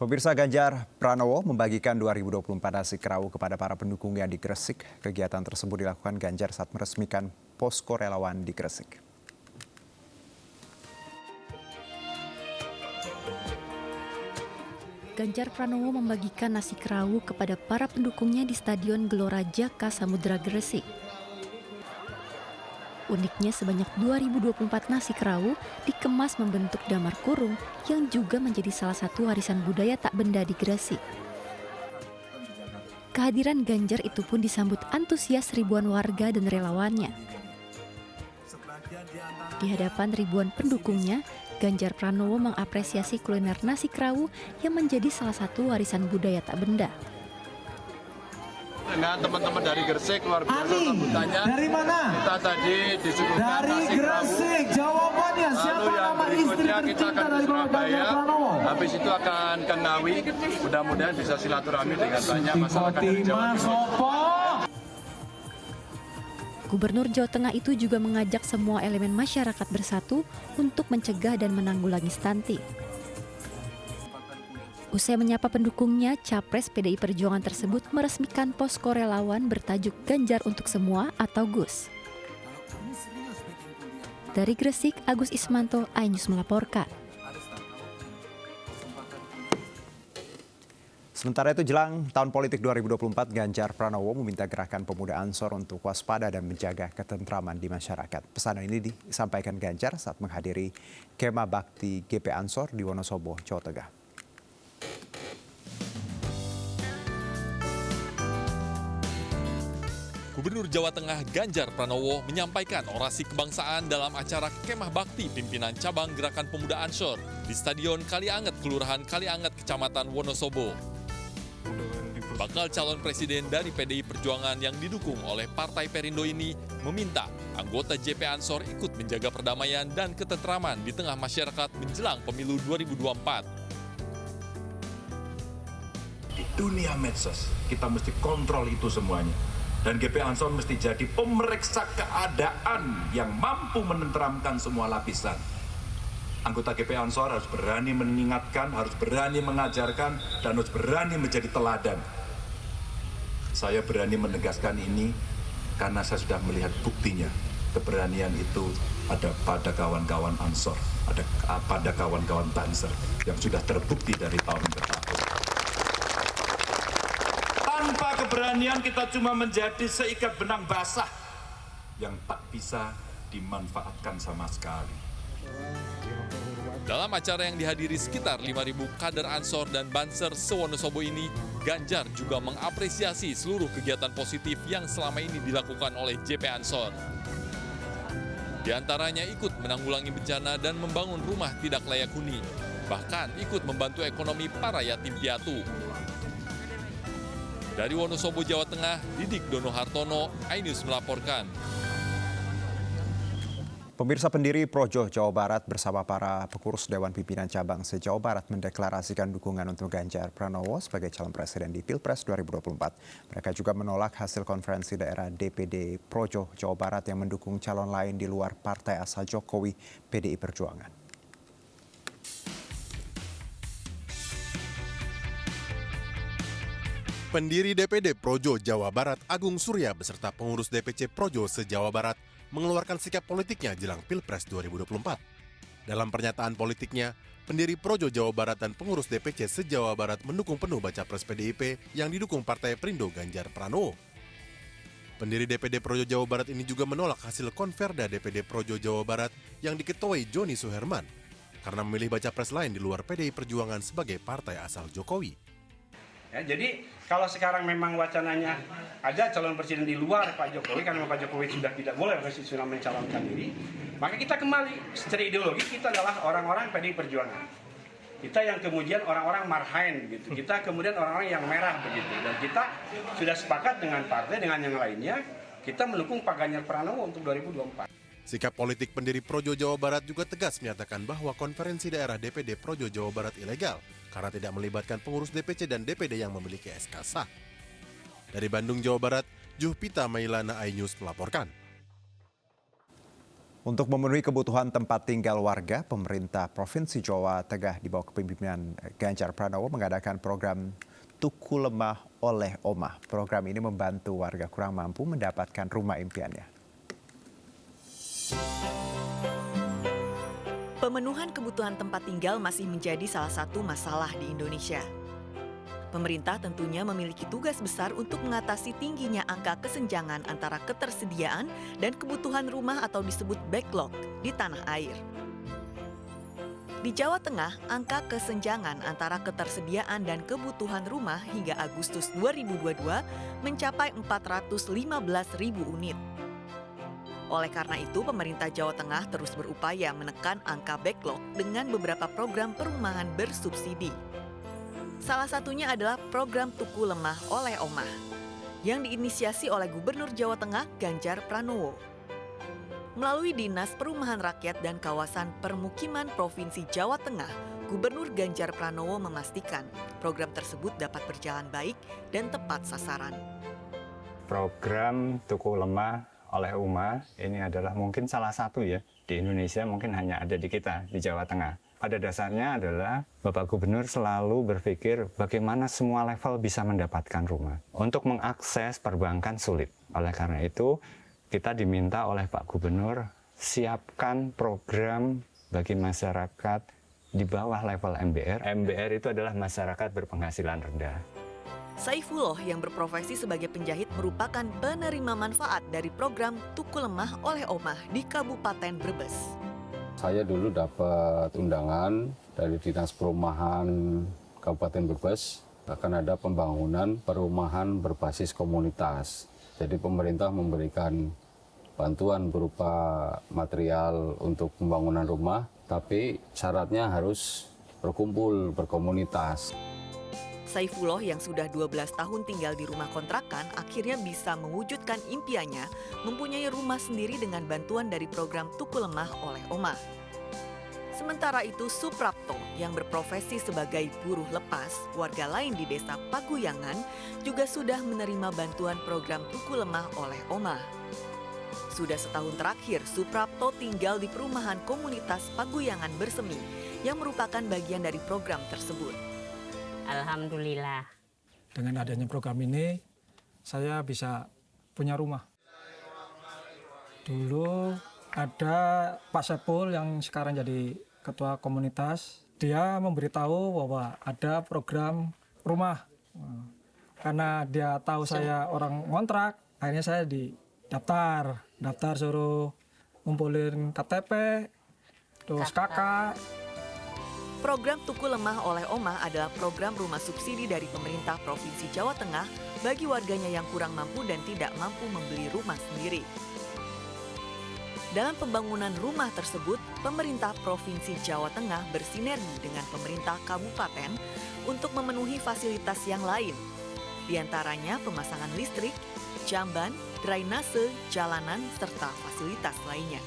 Pemirsa, Ganjar Pranowo membagikan 2024 nasi kerawu kepada para pendukungnya di Gresik. Kegiatan tersebut dilakukan Ganjar saat meresmikan posko relawan di Gresik. Ganjar Pranowo membagikan nasi kerawu kepada para pendukungnya di Stadion Gelora Jaka Samudra Gresik. Uniknya sebanyak 2024 nasi kerawu dikemas membentuk damar kurung yang juga menjadi salah satu warisan budaya tak benda di Gresik. Kehadiran Ganjar itu pun disambut antusias ribuan warga dan relawannya. Di hadapan ribuan pendukungnya, Ganjar Pranowo mengapresiasi kuliner nasi kerawu yang menjadi salah satu warisan budaya tak benda. Dengan teman-teman dari Gresik luar biasa sambutannya. Dari mana? Kita tadi disuguhkan dari nasi Gresik. Jawabannya siapa lalu yang nama istri berikutnya kita tercinta akan ke dari Surabaya. Pranowo? Habis itu akan ke Ngawi. Mudah-mudahan bisa silaturahmi dengan banyak masyarakat dari Jawa Timur. Gubernur Jawa Tengah itu juga mengajak semua elemen masyarakat bersatu untuk mencegah dan menanggulangi stunting. Usai menyapa pendukungnya, Capres PDI Perjuangan tersebut meresmikan posko relawan bertajuk Ganjar untuk Semua atau GUS. Dari Gresik, Agus Ismanto, iNews melaporkan. Sementara itu, jelang tahun politik 2024, Ganjar Pranowo meminta gerakan pemuda Ansor untuk waspada dan menjaga ketentraman di masyarakat. Pesanan ini disampaikan Ganjar saat menghadiri Kemah Bakti GP Ansor di Wonosobo, Jawa Tengah. Gubernur Jawa Tengah Ganjar Pranowo menyampaikan orasi kebangsaan dalam acara Kemah Bakti pimpinan cabang Gerakan Pemuda Ansor di Stadion Kalianget, Kelurahan Kalianget, Kecamatan Wonosobo. Bakal calon presiden dari PDI Perjuangan yang didukung oleh Partai Perindo ini meminta anggota JP Ansor ikut menjaga perdamaian dan ketentraman di tengah masyarakat menjelang pemilu 2024. Di dunia medsos, kita mesti kontrol itu semuanya. Dan GP Ansor mesti jadi pemeriksa keadaan yang mampu menenteramkan semua lapisan. Anggota GP Ansor harus berani mengingatkan, harus berani mengajarkan, dan harus berani menjadi teladan. Saya berani menegaskan ini karena saya sudah melihat buktinya. Keberanian itu ada pada kawan-kawan Ansor, ada pada kawan-kawan Banser yang sudah terbukti dari tahun ke tahun. Tanpa keberanian kita cuma menjadi seikat benang basah yang tak bisa dimanfaatkan sama sekali. Dalam acara yang dihadiri sekitar 5.000 kader Ansor dan Banser se-Wonosobo ini, Ganjar juga mengapresiasi seluruh kegiatan positif yang selama ini dilakukan oleh JP Ansor. Di antaranya ikut menanggulangi bencana dan membangun rumah tidak layak huni, bahkan ikut membantu ekonomi para yatim piatu. Dari Wonosobo, Jawa Tengah, Didik Dono Hartono, iNews melaporkan. Pemirsa, pendiri Projo Jawa Barat bersama para pengurus Dewan Pimpinan Cabang se-Jawa Barat mendeklarasikan dukungan untuk Ganjar Pranowo sebagai calon presiden di Pilpres 2024. Mereka juga menolak hasil konferensi daerah DPD Projo Jawa Barat yang mendukung calon lain di luar partai asal Jokowi, PDI Perjuangan. Pendiri DPD Projo Jawa Barat Agung Surya beserta pengurus DPC Projo se-Jawa Barat mengeluarkan sikap politiknya jelang Pilpres 2024. Dalam pernyataan politiknya, pendiri Projo Jawa Barat dan pengurus DPC se-Jawa Barat mendukung penuh baca pres PDIP yang didukung Partai Perindo Ganjar Pranowo. Pendiri DPD Projo Jawa Barat ini juga menolak hasil konverda DPD Projo Jawa Barat yang diketuai Joni Suherman karena memilih baca pres lain di luar PDI Perjuangan sebagai partai asal Jokowi. Ya, jadi kalau sekarang memang wacananya ada calon presiden di luar Pak Jokowi, karena Pak Jokowi sudah tidak boleh sudah mencalonkan diri, maka kita kembali secara ideologi kita adalah orang-orang PDI Perjuangan. Kita yang kemudian orang-orang marhain begitu. Kita kemudian orang-orang yang merah begitu. Dan kita sudah sepakat dengan partai dengan yang lainnya, kita mendukung Pak Ganjar Pranowo untuk 2024. Sikap politik pendiri Projo Jawa Barat juga tegas menyatakan bahwa konferensi daerah DPD Projo Jawa Barat ilegal karena tidak melibatkan pengurus DPC dan DPD yang memiliki SK sah. Dari Bandung, Jawa Barat, Juhpita Mailana, iNews melaporkan. Untuk memenuhi kebutuhan tempat tinggal warga, pemerintah Provinsi Jawa Tengah di bawah kepemimpinan Ganjar Pranowo mengadakan program Tuku Lemah Oleh Omah. Program ini membantu warga kurang mampu mendapatkan rumah impiannya. Pemenuhan kebutuhan tempat tinggal masih menjadi salah satu masalah di Indonesia. Pemerintah tentunya memiliki tugas besar untuk mengatasi tingginya angka kesenjangan antara ketersediaan dan kebutuhan rumah atau disebut backlog di tanah air. Di Jawa Tengah, angka kesenjangan antara ketersediaan dan kebutuhan rumah hingga Agustus 2022 mencapai 415.000 unit. Oleh karena itu, pemerintah Jawa Tengah terus berupaya menekan angka backlog dengan beberapa program perumahan bersubsidi. Salah satunya adalah program Tuku Lemah Oleh Omah yang diinisiasi oleh Gubernur Jawa Tengah Ganjar Pranowo. Melalui Dinas Perumahan Rakyat dan Kawasan Permukiman Provinsi Jawa Tengah, Gubernur Ganjar Pranowo memastikan program tersebut dapat berjalan baik dan tepat sasaran. Program Tuku Lemah Oleh Omah ini adalah mungkin salah satu ya di Indonesia, mungkin hanya ada di kita di Jawa Tengah. Pada dasarnya adalah Bapak Gubernur selalu berpikir bagaimana semua level bisa mendapatkan rumah. Untuk mengakses perbankan sulit. Oleh karena itu, kita diminta oleh Pak Gubernur siapkan program bagi masyarakat di bawah level MBR. MBR itu adalah masyarakat berpenghasilan rendah. Saifullah yang berprofesi sebagai penjahit merupakan penerima manfaat dari program Tuku Lemah Oleh Omah di Kabupaten Brebes. Saya dulu dapat undangan dari Dinas Perumahan Kabupaten Brebes akan ada pembangunan perumahan berbasis komunitas. Jadi pemerintah memberikan bantuan berupa material untuk pembangunan rumah, tapi syaratnya harus berkumpul, berkomunitas. Saifullah yang sudah 12 tahun tinggal di rumah kontrakan akhirnya bisa mewujudkan impiannya mempunyai rumah sendiri dengan bantuan dari program Tuku Lemah Oleh Omah. Sementara itu Suprapto yang berprofesi sebagai buruh lepas, warga lain di desa Paguyangan juga sudah menerima bantuan program Tuku Lemah Oleh Omah. Sudah setahun terakhir Suprapto tinggal di perumahan komunitas Paguyangan Bersemi yang merupakan bagian dari program tersebut. Alhamdulillah. Dengan adanya program ini, saya bisa punya rumah. Dulu ada Pak Sepul yang sekarang jadi ketua komunitas. Dia memberitahu bahwa ada program rumah. Karena dia tahu saya orang ngontrak, akhirnya saya didaftar. Daftar suruh ngumpulin KTP, terus kakak. Program Tuku Lemah Oleh Omah adalah program rumah subsidi dari pemerintah Provinsi Jawa Tengah bagi warganya yang kurang mampu dan tidak mampu membeli rumah sendiri. Dalam pembangunan rumah tersebut, pemerintah Provinsi Jawa Tengah bersinergi dengan pemerintah kabupaten untuk memenuhi fasilitas yang lain, di antaranya pemasangan listrik, jamban, drainase, jalanan, serta fasilitas lainnya.